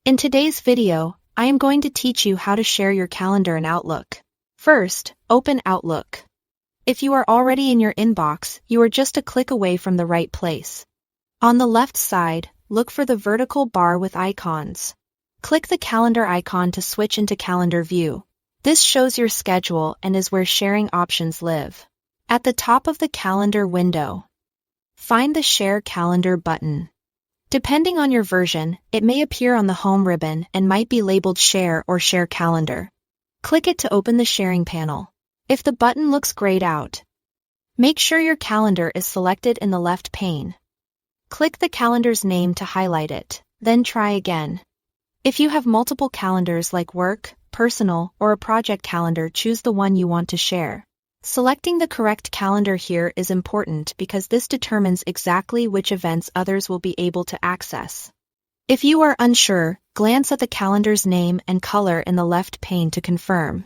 In today's video, I am going to teach you how to share your calendar in Outlook. First, open Outlook. If you are already in your inbox, you are just a click away from the right place. On the left side, look for the vertical bar with icons. Click the calendar icon to switch into calendar view. This shows your schedule and is where sharing options live. At the top of the calendar window, find the Share Calendar button. Depending on your version, it may appear on the home ribbon and might be labeled Share or Share Calendar. Click it to open the sharing panel. If the button looks grayed out, make sure your calendar is selected in the left pane. Click the calendar's name to highlight it, then try again. If you have multiple calendars like work, personal, or a project calendar, choose the one you want to share. Selecting the correct calendar here is important because this determines exactly which events others will be able to access. If you are unsure, glance at the calendar's name and color in the left pane to confirm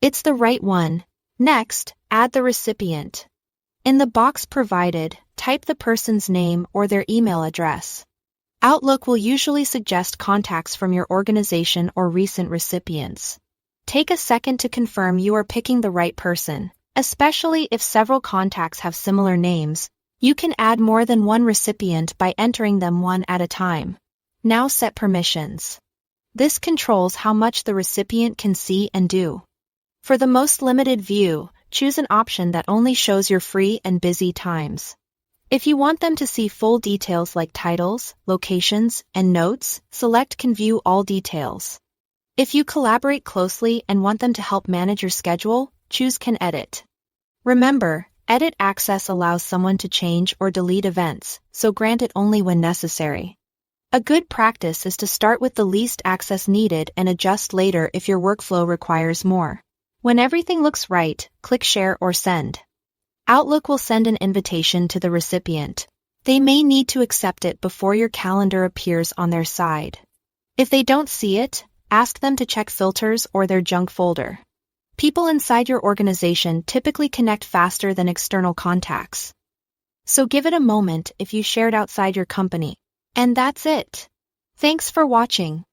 it's the right one. Next, add the recipient. In the box provided, type the person's name or their email address. Outlook will usually suggest contacts from your organization or recent recipients. Take a second to confirm you are picking the right person. Especially if several contacts have similar names, you can add more than one recipient by entering them one at a time. Now set permissions. This controls how much the recipient can see and do. For the most limited view, choose an option that only shows your free and busy times. If you want them to see full details like titles, locations, and notes, select Can View All Details. If you collaborate closely and want them to help manage your schedule, choose Can Edit. Remember, edit access allows someone to change or delete events, so grant it only when necessary. A good practice is to start with the least access needed and adjust later if your workflow requires more. When everything looks right, click Share or Send. Outlook will send an invitation to the recipient. They may need to accept it before your calendar appears on their side. If they don't see it, ask them to check filters or their junk folder. People inside your organization typically connect faster than external contacts. So give it a moment if you shared outside your company. And that's it. Thanks for watching.